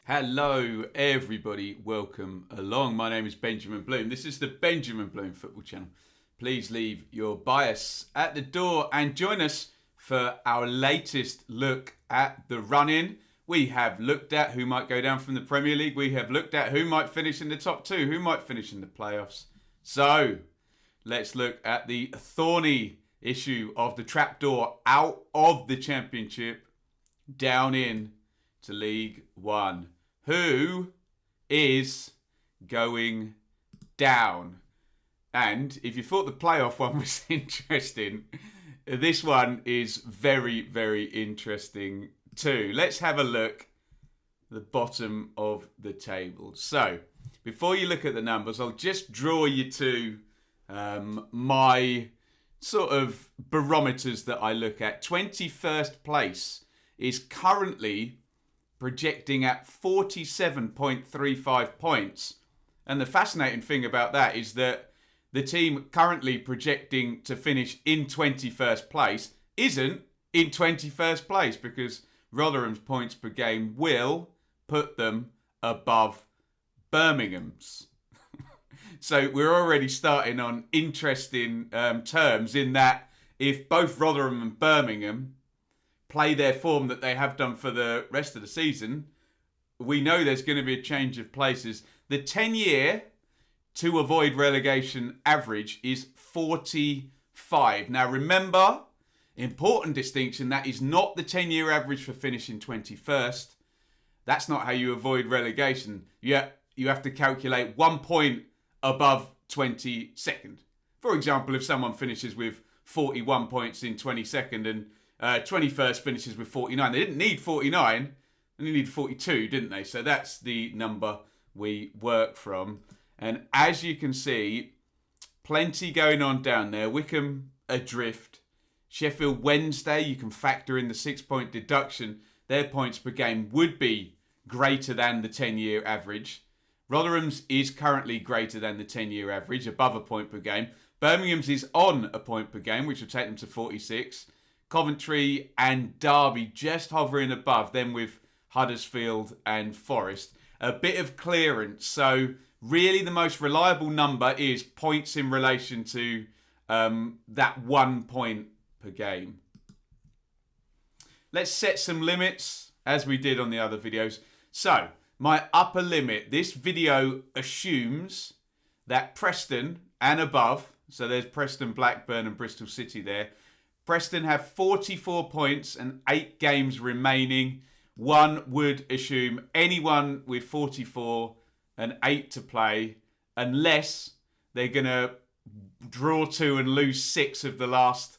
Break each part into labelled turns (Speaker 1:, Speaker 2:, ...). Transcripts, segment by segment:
Speaker 1: Hello, everybody. Welcome along. My name is Benjamin Bloom. This is the Benjamin Bloom Football Channel. Please leave your bias at the door and join us for our latest look at the run-in. We have looked at who might go down from the Premier League. We have looked at who might finish in the top two, who might finish in the playoffs. So, let's look at the thorny issue of the trapdoor out of the Championship down in to League One. Who is going down? And if you thought the playoff one was interesting, this one is very, very interesting too. Let's have a look at the bottom of the table. So, before you look at the numbers, I'll just draw you to my sort of barometers that I look at. 21st place is currently projecting at 47.35 points. And the fascinating thing about that is that the team currently projecting to finish in 21st place isn't in 21st place because Rotherham's points per game will put them above Birmingham's. So we're already starting on interesting terms in that if both Rotherham and Birmingham play their form that they have done for the rest of the season, we know there's going to be a change of places. The 10-year to avoid relegation average is 45. Now remember, important distinction, that is not the 10-year average for finishing 21st. That's not how you avoid relegation. You have to calculate 1 point above 22nd. For example, if someone finishes with 41 points in 22nd and 21st finishes with 49. They didn't need 49, they needed 42, didn't they? So that's the number we work from. And as you can see, plenty going on down there. Wycombe adrift. Sheffield Wednesday, you can factor in the 6-point deduction. Their points per game would be greater than the 10-year average. Rotherham's is currently greater than the 10-year average, above a point per game. Birmingham's is on a point per game, which will take them to 46. Coventry and Derby just hovering above them with Huddersfield and Forest. A bit of clearance. So really the most reliable number is points in relation to that 1 point per game. Let's set some limits as we did on the other videos. So my upper limit, this video assumes that Preston and above, so there's Preston, Blackburn and Bristol City there, Preston have 44 points and 8 games remaining. One would assume anyone with 44 and 8 to play, unless they're going to draw 2 and lose 6 of the last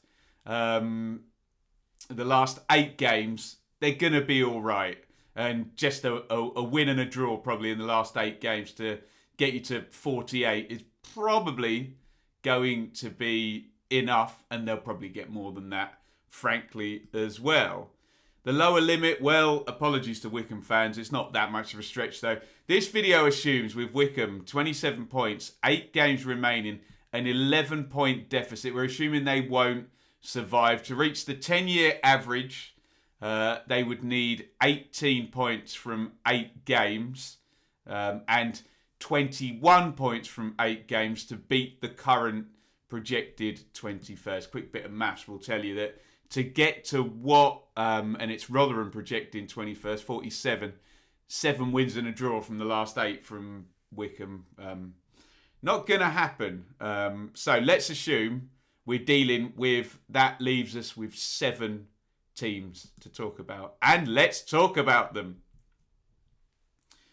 Speaker 1: 8 games, they're going to be all right. And just a win and a draw probably in the last 8 games to get you to 48 is probably going to be enough, and they'll probably get more than that, frankly, as well. The lower limit, well, apologies to Wycombe fans, it's not that much of a stretch though. This video assumes with Wycombe 27 points, 8 games remaining, an 11-point deficit. We're assuming they won't survive. To reach the 10-year average, they would need 18 points from 8 games and 21 points from 8 games to beat the current projected 21st. Quick bit of maths will tell you that to get to what, and it's Rotherham projecting 21st, 47, 7 wins and a draw from the last 8 from Wycombe. Not going to happen. So let's assume we're dealing with, that leaves us with 7 teams to talk about. And let's talk about them.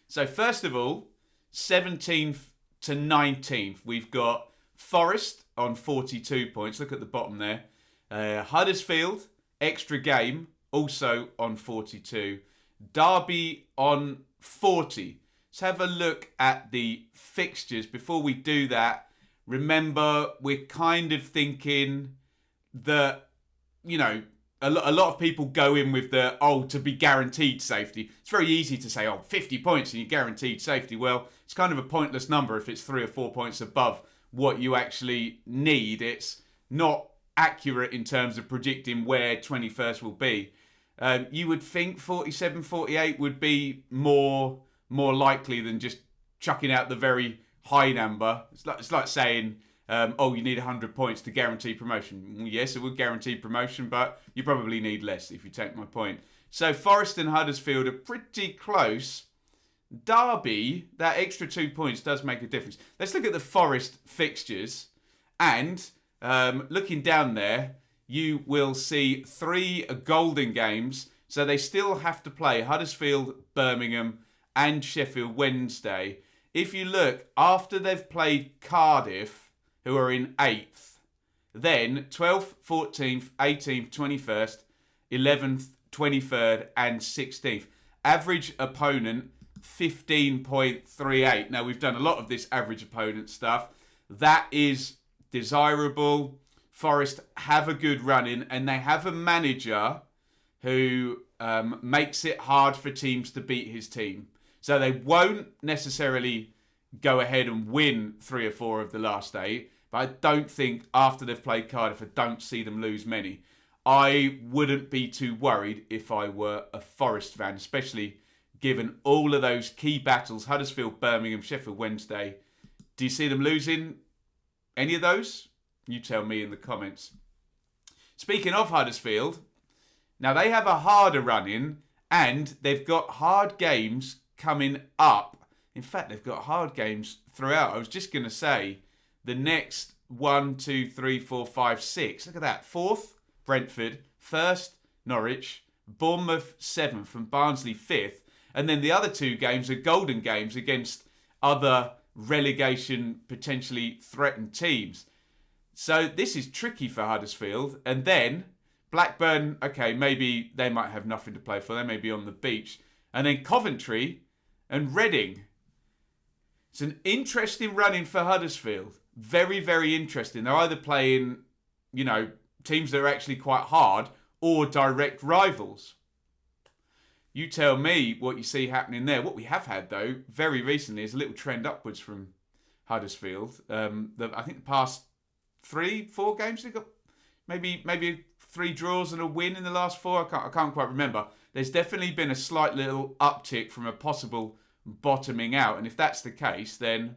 Speaker 1: So first of all, 17th to 19th, we've got Forest on 42 points. Look at the bottom there. Huddersfield, extra game, also on 42. Derby on 40. Let's have a look at the fixtures. Before we do that, remember, we're kind of thinking that, you know, a lot of people go in with the, to be guaranteed safety. It's very easy to say, 50 points and you're guaranteed safety. Well, it's kind of a pointless number if it's 3 or 4 points above what you actually need. It's not accurate in terms of predicting where 21st will be. You would think 47, 48 would be more likely than just chucking out the very high number. It's like saying, you need 100 points to guarantee promotion. Well, yes, it would guarantee promotion, but you probably need less, if you take my point. So Forest and Huddersfield are pretty close. Derby, that extra 2 points does make a difference. Let's look at the Forest fixtures. And looking down there, you will see 3 golden games. So they still have to play Huddersfield, Birmingham, and Sheffield Wednesday. If you look, after they've played Cardiff, who are in 8th, then 12th, 14th, 18th, 21st, 11th, 23rd, and 16th. Average opponent, 15.38. Now, we've done a lot of this average opponent stuff. That is desirable. Forest have a good run in, and they have a manager who makes it hard for teams to beat his team. So they won't necessarily go ahead and win 3 or 4 of the last 8. But I don't think after they've played Cardiff, I don't see them lose many. I wouldn't be too worried if I were a Forest fan, especially given all of those key battles, Huddersfield, Birmingham, Sheffield Wednesday. Do you see them losing any of those? You tell me in the comments. Speaking of Huddersfield, now they have a harder run in and they've got hard games coming up. In fact, they've got hard games throughout. I was just going to say the next 1, 2, 3, 4, 5, 6. Look at that. 4th, Brentford. 1st, Norwich. Bournemouth 7th and Barnsley 5th. And then the other 2 games are golden games against other relegation potentially threatened teams. So this is tricky for Huddersfield. And then Blackburn, okay, maybe they might have nothing to play for. They may be on the beach. And then Coventry and Reading. It's an interesting run-in for Huddersfield. Very, very interesting. They're either playing, teams that are actually quite hard or direct rivals. You tell me what you see happening there. What we have had, though, very recently is a little trend upwards from Huddersfield. I think the past 3, 4 games, they've got maybe 3 draws and a win in the last 4. I can't quite remember. There's definitely been a slight little uptick from a possible bottoming out. And if that's the case, then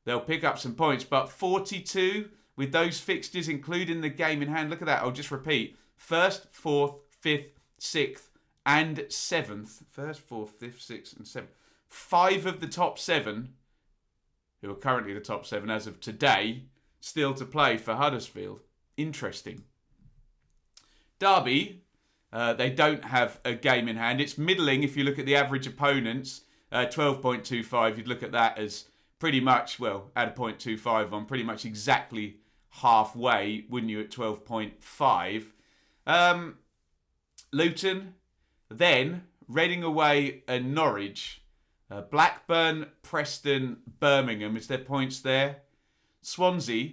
Speaker 1: they'll pick up some points. But 42 with those fixtures, including the game in hand. Look at that. I'll just repeat. 1st, 4th, 5th, 6th, and 7th. 1st, 4th, 5th, 6th, and 7th. 5 of the top 7, who are currently the top 7 as of today, still to play for Huddersfield. Interesting. Derby, they don't have a game in hand. It's middling if you look at the average opponents. 12.25, you'd look at that as pretty much, add a 0.25 on, pretty much exactly halfway, wouldn't you, at 12.5. Luton, then Reading away and Norwich. Blackburn, Preston, Birmingham, is there points there? Swansea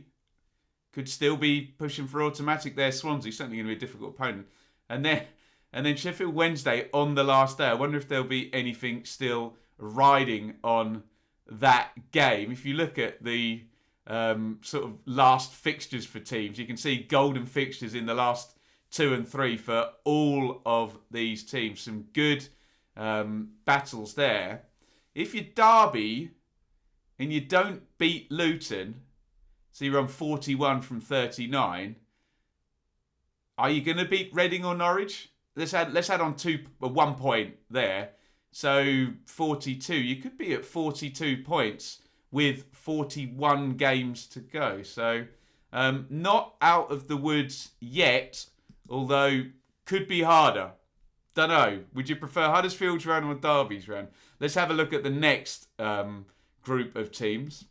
Speaker 1: could still be pushing for automatic there. Swansea, certainly going to be a difficult opponent. And then Sheffield Wednesday on the last day. I wonder if there'll be anything still riding on that game. If you look at the sort of last fixtures for teams, you can see golden fixtures in the last 2 and 3 for all of these teams. Some good battles there. If you're Derby and you don't beat Luton, so you're on 41 from 39, are you going to beat Reading or Norwich? Let's add on 1 point there. So 42. You could be at 42 points with 41 games to go. So not out of the woods yet, although could be harder. Don't know. Would you prefer Huddersfield's run or Derby's run? Let's have a look at the next group of teams.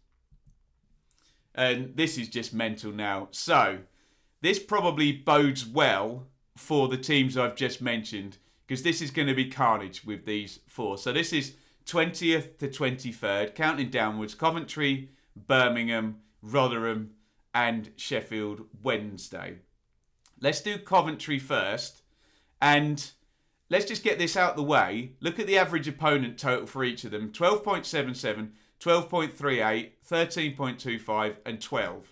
Speaker 1: And this is just mental now. So this probably bodes well for the teams I've just mentioned, because this is going to be carnage with these 4. So this is 20th to 23rd, counting downwards. Coventry, Birmingham, Rotherham, and Sheffield Wednesday. Let's do Coventry first. And let's just get this out the way. Look at the average opponent total for each of them. 12.77, 12.38, 13.25, and 12.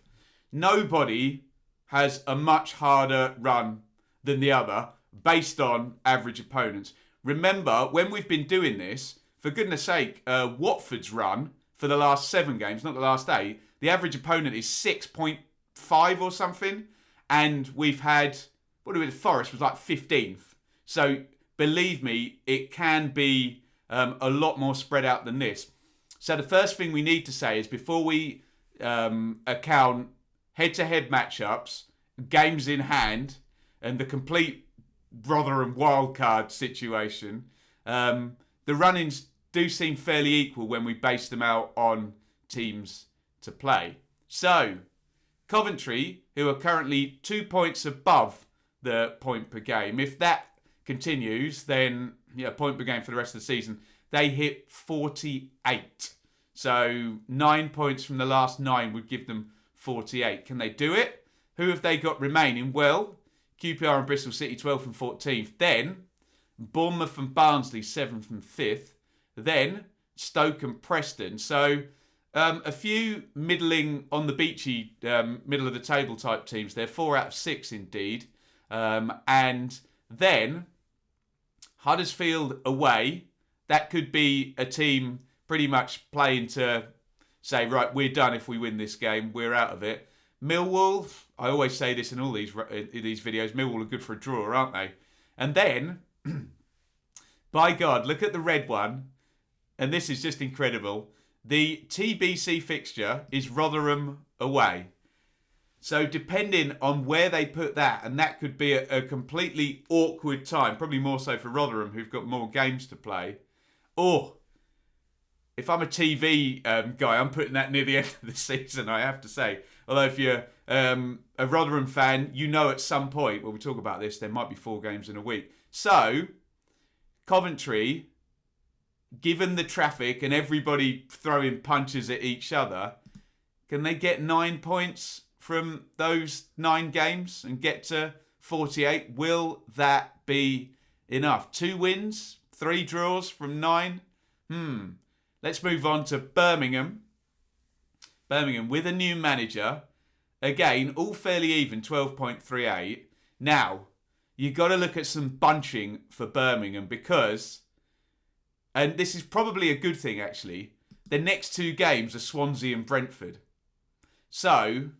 Speaker 1: Nobody has a much harder run than the other, based on average opponents. Remember, when we've been doing this, for goodness sake, Watford's run for the last 7 games, not the last 8, the average opponent is 6.5 or something. And we've had, Forest was like 15th. So believe me, it can be a lot more spread out than this. So the first thing we need to say is before we account head-to-head matchups, games in hand, and the complete Rotherham wildcard situation, the run-ins do seem fairly equal when we base them out on teams to play. So, Coventry, who are currently 2 points above the point per game, if that continues, then point per game for the rest of the season, they hit 48. So 9 points from the last 9 would give them 48. Can they do it? Who have they got remaining? Well, QPR and Bristol City 12th and 14th. Then Bournemouth and Barnsley 7th and 5th. Then Stoke and Preston. So a few middling on the beachy, middle of the table type teams there. 4 out of 6 indeed. And then Huddersfield away. That could be a team pretty much playing to say, right, we're done if we win this game. We're out of it. Millwall, I always say this in all these videos, Millwall are good for a draw, aren't they? And then, by God, look at the red one. And this is just incredible. The TBC fixture is Rotherham away. So depending on where they put that, and that could be a completely awkward time, probably more so for Rotherham, who've got more games to play. Or, if I'm a TV guy, I'm putting that near the end of the season, I have to say. Although if you're a Rotherham fan, you know at some point, when we talk about this, there might be 4 games in a week. So, Coventry, given the traffic and everybody throwing punches at each other, can they get 9 points from those 9 games and get to 48? Will that be enough? 2 wins, 3 draws from 9? Let's move on to Birmingham. Birmingham with a new manager. Again, all fairly even, 12.38. Now, you've got to look at some bunching for Birmingham because, and this is probably a good thing actually, the next 2 games are Swansea and Brentford. So,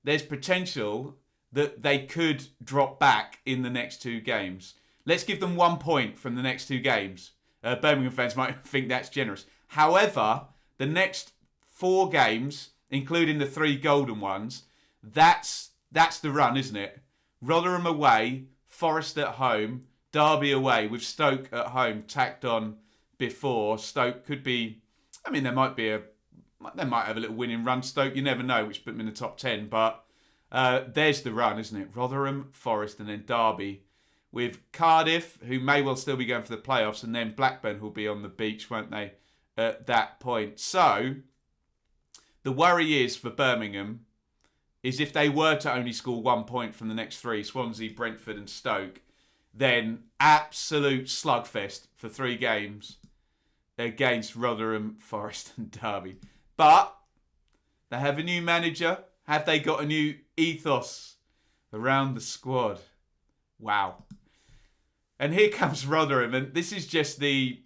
Speaker 1: there's potential that they could drop back in the next 2 games. Let's give them 1 point from the next 2 games. Birmingham fans might think that's generous. However, the next 4 games, including the 3 golden ones, that's the run, isn't it? Rotherham away, Forest at home, Derby away, with Stoke at home tacked on before. Stoke could be, they might have a little winning run, Stoke, you never know, which put them in the top 10, but there's the run, isn't it? Rotherham, Forest, and then Derby, with Cardiff, who may well still be going for the playoffs, and then Blackburn will be on the beach, won't they, at that point. So, the worry is for Birmingham, is if they were to only score 1 point from the next 3, Swansea, Brentford and Stoke, then absolute slugfest for 3 games against Rotherham, Forest and Derby. But they have a new manager. Have they got a new ethos around the squad? Wow. And here comes Rotherham, and this is just the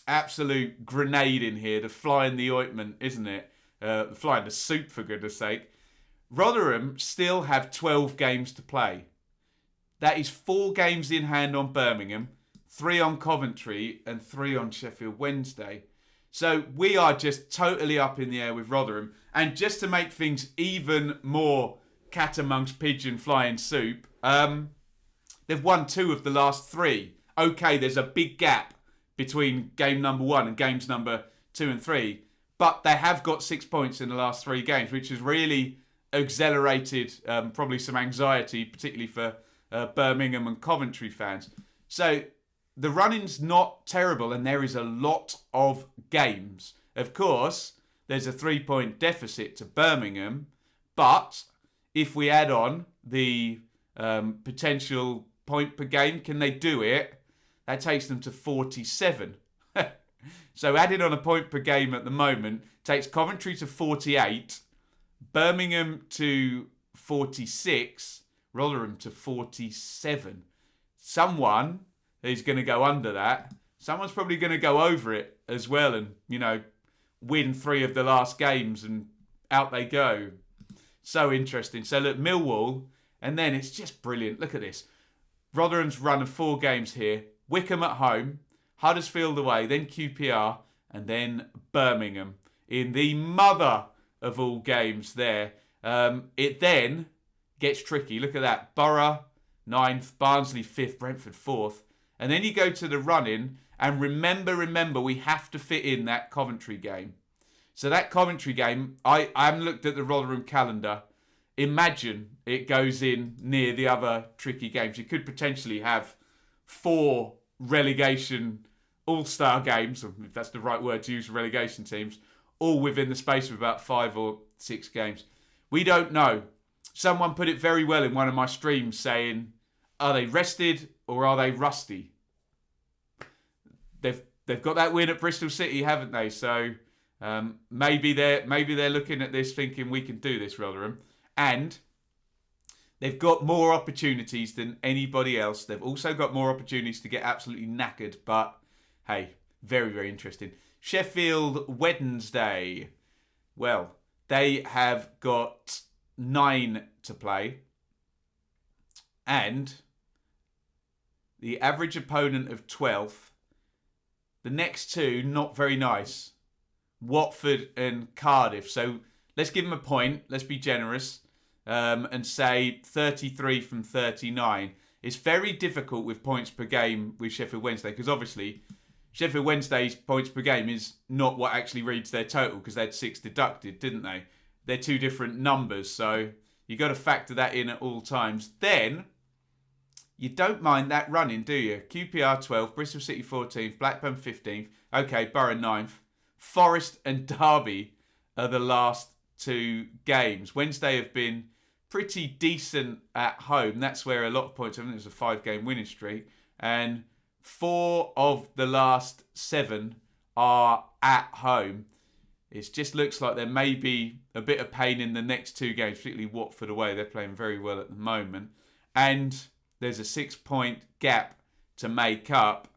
Speaker 1: absolute grenade in here, the fly in the ointment, isn't it? The fly in the soup, for goodness sake. Rotherham still have 12 games to play. That is 4 games in hand on Birmingham, 3 on Coventry, and 3 on Sheffield Wednesday. So we are just totally up in the air with Rotherham. And just to make things even more cat amongst pigeon flying soup, they've won 2 of the last 3. Okay, there's a big gap between game number 1 and games number 2 and 3. But they have got 6 points in the last 3 games, which has really accelerated probably some anxiety, particularly for Birmingham and Coventry fans. So the running's not terrible, and there is a lot of games. Of course, there's a 3-point deficit to Birmingham, but if we add on the potential point per game, can they do it? That takes them to 47. So adding on a point per game at the moment takes Coventry to 48, Birmingham to 46, Rotherham to 47. someone is going to go under that. Someone's probably going to go over it as well and, win 3 of the last games and out they go. So interesting. So look, Millwall, and then it's just brilliant. Look at this. Rotherham's run of 4 games here. Wickham at home, Huddersfield away, then QPR, and then Birmingham in the mother of all games there. It then gets tricky. Look at that. Borough, 9th, Barnsley 5th, Brentford 4th. And then you go to the run-in, and remember, we have to fit in that Coventry game. So that Coventry game, I haven't looked at the Rotherham calendar. Imagine it goes in near the other tricky games. You could potentially have 4 relegation all-star games, if that's the right word to use for relegation teams, all within the space of about 5 or 6 games. We don't know. Someone put it very well in one of my streams saying, are they rested or are they rusty? They've got that win at Bristol City, haven't they? So maybe they're looking at this thinking we can do this, Rotherham. And they've got more opportunities than anybody else. They've also got more opportunities to get absolutely knackered. But hey, very, very interesting. Sheffield Wednesday. Well, they have got 9 to play. And the average opponent of 12th. The next 2, not very nice. Watford and Cardiff. So let's give them a point. Let's be generous. And say 33 from 39. It's very difficult with points per game with Sheffield Wednesday. Because obviously, Sheffield Wednesday's points per game is not what actually reads their total. Because they had 6 deducted, didn't they? They're 2 different numbers. So you got to factor that in at all times. Then you don't mind that running, do you? QPR 12th, Bristol City 14th, Blackburn 15th. Okay, Borough 9th. Forest and Derby are the last 2 games. Wednesday have been pretty decent at home. That's where a lot of points, I think it was a 5-game winning streak. And 4 of the last 7 are at home. It just looks like there may be a bit of pain in the next 2 games, particularly Watford away. They're playing very well at the moment. And there's a 6-point gap to make up.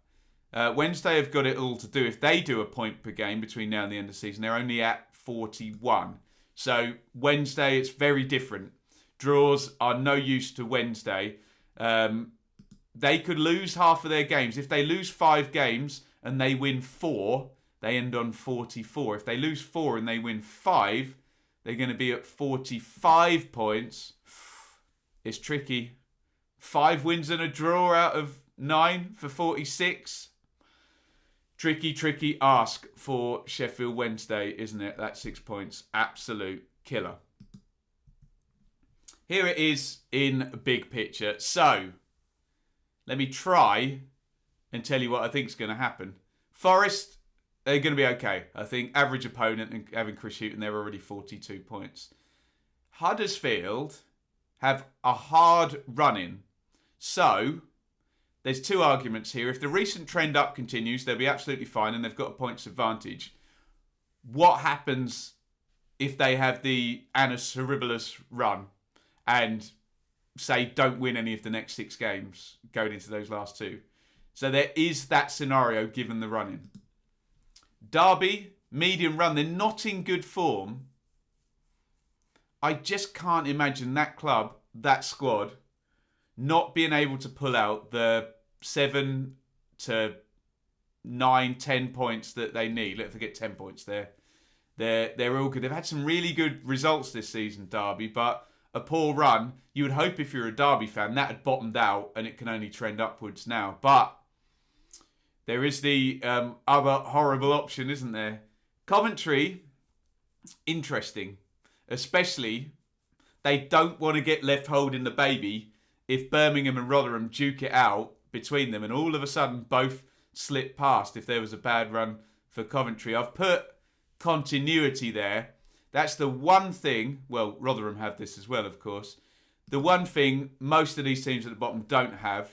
Speaker 1: Wednesday have got it all to do. If they do a point per game between now and the end of the season, they're only at 41. So Wednesday, it's very different. Draws are no use to Wednesday. They could lose half of their games. If they lose 5 games and they win 4, they end on 44. If they lose 4 and they win 5, they're going to be at 45 points. It's tricky. 5 wins and a draw out of 9 for 46. Tricky ask for Sheffield Wednesday, isn't it? That 6 points. Absolute killer. Here it is in big picture. So, let me try and tell you what I think is going to happen. Forest, they're going to be okay. I think average opponent and having Chris Hughton, they're already 42 points. Huddersfield have a hard run-in. So, there's 2 arguments here. If the recent trend up continues, they'll be absolutely fine and they've got a points advantage. What happens if they have the annus horribilis run and, say, don't win any of the next 6 games going into those last 2? So there is that scenario given the running. Derby, medium run. They're not in good form. I just can't imagine that club, that squad, not being able to pull out the 7 to 9, 10 points that they need. Let's forget 10 points there. They're all good. They've had some really good results this season, Derby, but a poor run. You would hope if you're a Derby fan that had bottomed out and it can only trend upwards now. But there is the other horrible option, isn't there? Coventry, interesting. Especially, they don't want to get left holding the baby if Birmingham and Rotherham duke it out between them and all of a sudden both slip past if there was a bad run for Coventry. I've put continuity there. That's the one thing, well, Rotherham have this as well, of course. The one thing most of these teams at the bottom don't have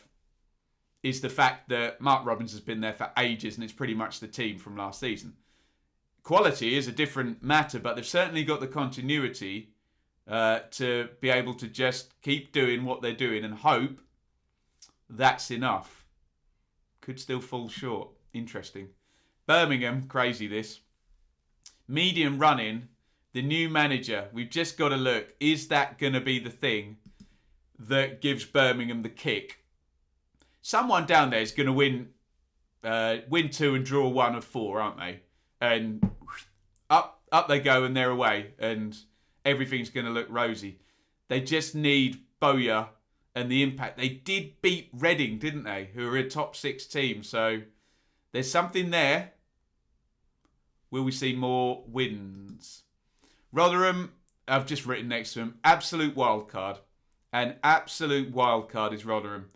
Speaker 1: is the fact that Mark Robins has been there for ages and it's pretty much the team from last season. Quality is a different matter, but they've certainly got the continuity to be able to just keep doing what they're doing and hope that's enough. Could still fall short. Interesting. Birmingham, crazy this. Medium running, the new manager. We've just got to look. Is that going to be the thing that gives Birmingham the kick? Someone down there is going to win 2 and draw 1 of 4, aren't they? And up they go and they're away. And everything's going to look rosy. They just need Bowyer and the impact. They did beat Reading, didn't they? Who are a top 6 team. So there's something there. Will we see more wins? Rotherham, I've just written next to them, absolute wild card. An absolute wild card is Rotherham.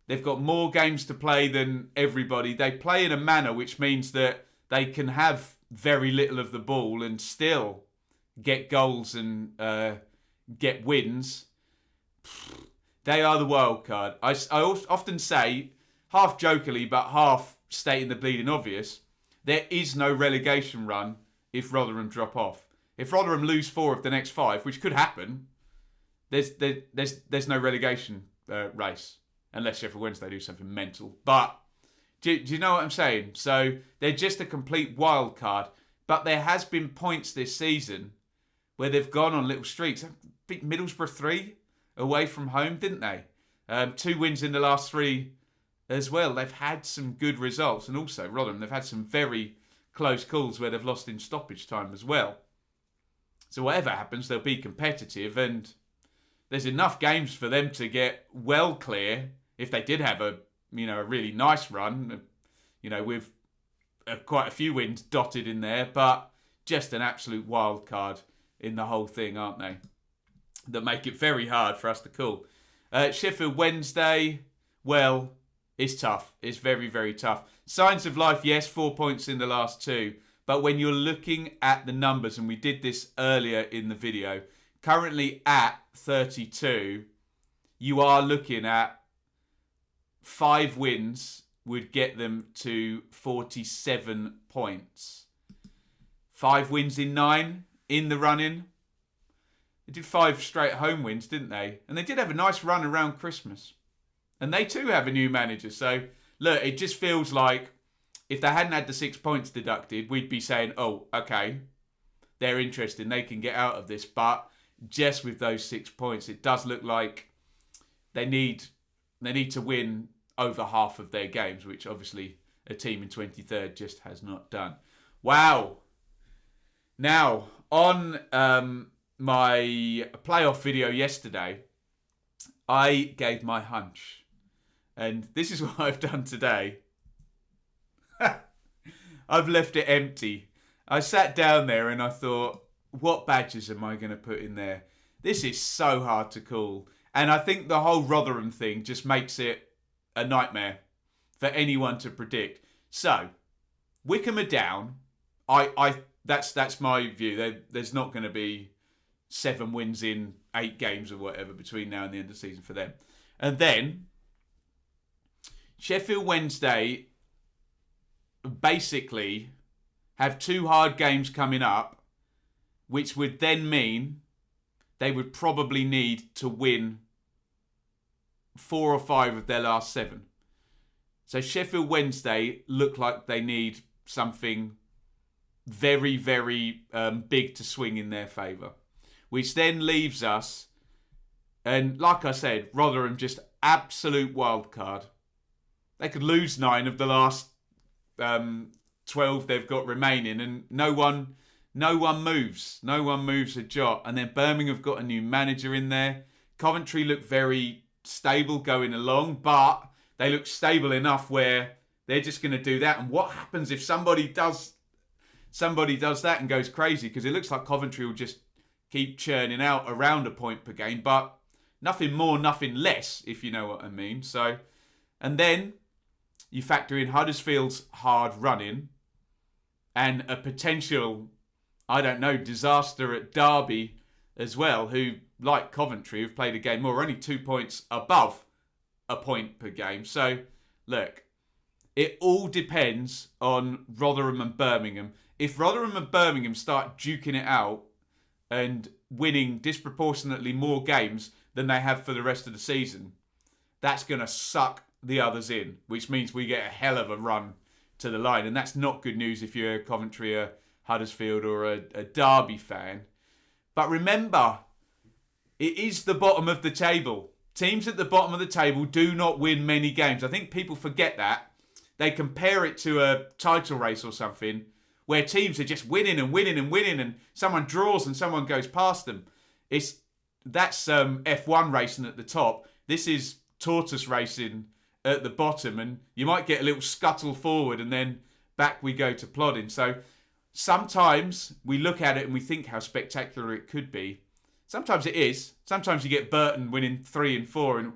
Speaker 1: They've got more games to play than everybody. They play in a manner which means that they can have very little of the ball and still get goals and get wins. They are the wild card. I often say, half jokingly but half stating the bleeding obvious, there is no relegation run if Rotherham drop off. If Rotherham lose 4 of the next 5, which could happen, there's no relegation race. Unless Sheffield Wednesday do something mental. But do you know what I'm saying? So they're just a complete wild card. But there has been points this season where they've gone on little streaks. They beat Middlesbrough 3 away from home, didn't they? 2 wins in the last 3 as well. They've had some good results. And also, Rotherham, they've had some very close calls where they've lost in stoppage time as well. So whatever happens, they'll be competitive. And there's enough games for them to get well clear if they did have a really nice run, with quite a few wins dotted in there, but just an absolute wild card in the whole thing, aren't they? That make it very hard for us to call. Sheffield Wednesday, well, it's tough. It's very, very tough. Signs of life, yes, 4 points in the last 2. But when you're looking at the numbers, and we did this earlier in the video, currently at 32, you are looking at 5 wins would get them to 47 points. 5 wins in 9 in the running. They did 5 straight home wins, didn't they? And they did have a nice run around Christmas. And they too have a new manager. So, look, it just feels like if they hadn't had the 6 points deducted, we'd be saying, oh, okay, they're interested. They can get out of this. But just with those 6 points, it does look like they need to win over half of their games, which obviously a team in 23rd just has not done. Wow. Now, on my playoff video yesterday, I gave my hunch. And this is what I've done today. I've left it empty. I sat down there and I thought, what badges am I going to put in there? This is so hard to call. And I think the whole Rotherham thing just makes it a nightmare for anyone to predict. So, Wycombe are down. That's my view. There's not going to be 7 wins in 8 games or whatever between now and the end of the season for them. And then Sheffield Wednesday basically have 2 hard games coming up, which would then mean they would probably need to win 4 or 5 of their last 7. So Sheffield Wednesday look like they need something very, very big to swing in their favour. Which then leaves us, and like I said, Rotherham just absolute wild card. They could lose 9 of the last 12 they've got remaining, and no one moves. No one moves a jot. And then Birmingham have got a new manager in there. Coventry look very stable going along, but they look stable enough where they're just going to do that. And what happens if somebody does that and goes crazy? Because it looks like Coventry will just keep churning out around a point per game, but nothing more, nothing less, if you know what I mean. So, and then you factor in Huddersfield's hard running and a potential, disaster at Derby as well, who, like Coventry, have played a game more, only 2 points above a point per game. So, look, it all depends on Rotherham and Birmingham. If Rotherham and Birmingham start duking it out and winning disproportionately more games than they have for the rest of the season, that's going to suck the others in, which means we get a hell of a run to the line. And that's not good news if you're a Coventry, a Huddersfield or a Derby fan. But remember, it is the bottom of the table. Teams at the bottom of the table do not win many games. I think people forget that. They compare it to a title race or something where teams are just winning and winning and winning and someone draws and someone goes past them. That's F1 racing at the top. This is tortoise racing at the bottom, and you might get a little scuttle forward and then back we go to plodding. So sometimes we look at it and we think how spectacular it could be. Sometimes it is. Sometimes you get Burton winning 3 and 4, and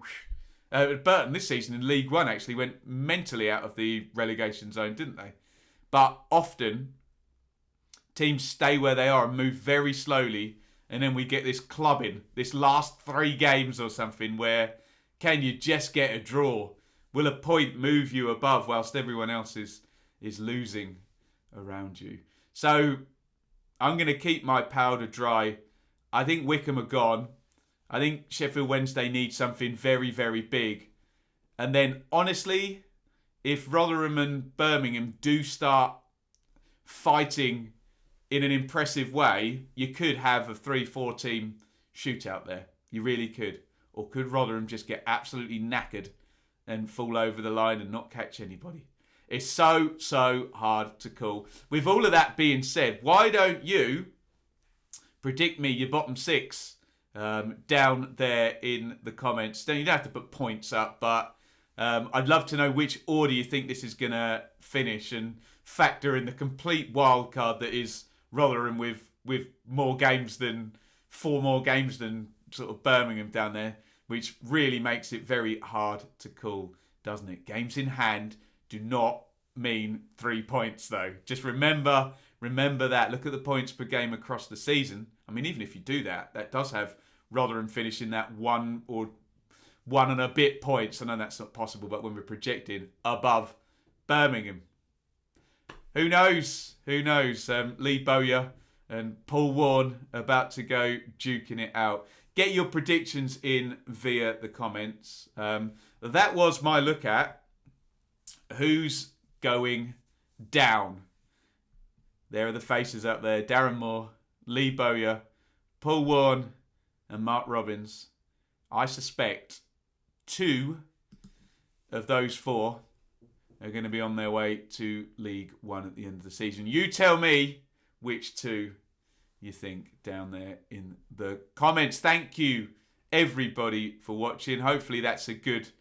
Speaker 1: Burton this season in League One actually went mentally out of the relegation zone, didn't they? But often teams stay where they are and move very slowly, and then we get this clubbing, this last 3 games or something where can you just get a draw? Will a point move you above whilst everyone else is losing around you? So I'm going to keep my powder dry. I think Wycombe are gone. I think Sheffield Wednesday needs something very, very big. And then, honestly, if Rotherham and Birmingham do start fighting in an impressive way, you could have a 3-4 team shootout there. You really could. Or could Rotherham just get absolutely knackered and fall over the line and not catch anybody? It's so hard to call. With all of that being said, why don't you predict me your bottom 6 down there in the comments? Then you don't have to put points up, but I'd love to know which order you think this is going to finish and factor in the complete wild card that is Rotherham with 4 more games than sort of Birmingham down there, which really makes it very hard to call, doesn't it? Games in hand do not mean 3 points, though. Just remember that. Look at the points per game across the season. I mean, even if you do that, that does have Rotherham finishing that 1 and a bit points. I know that's not possible, but when we're projecting above Birmingham. Who knows? Lee Bowyer and Paul Warne about to go duking it out. Get your predictions in via the comments. That was my look at who's going down. There are the faces up there. Darren Moore, Lee Bowyer, Paul Warne and Mark Robbins. I suspect 2 of those 4 are going to be on their way to League One at the end of the season. You tell me which 2 you think down there in the comments. Thank you, everybody, for watching. Hopefully that's a good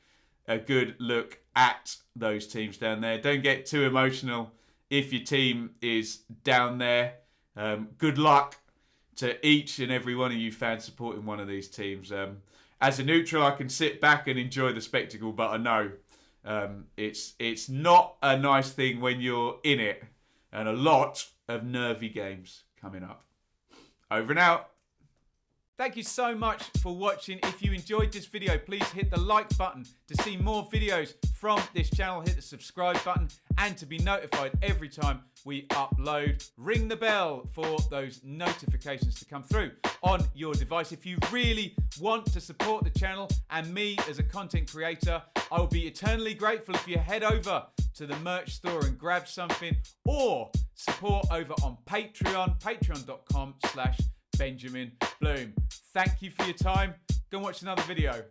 Speaker 1: look at those teams down there. Don't get too emotional if your team is down there. Good luck to each and every one of you fans supporting one of these teams. As a neutral, I can sit back and enjoy the spectacle, but I know it's not a nice thing when you're in it, and a lot of nervy games coming up. Over and out. Thank you so much for watching. If you enjoyed this video, please hit the like button to see more videos from this channel. Hit the subscribe button and to be notified every time we upload. Ring the bell for those notifications to come through on your device. If you really want to support the channel and me as a content creator, I will be eternally grateful if you head over to the merch store and grab something, or support over on Patreon, patreon.com/Benjamin Bloom. Thank you for your time. Go and watch another video.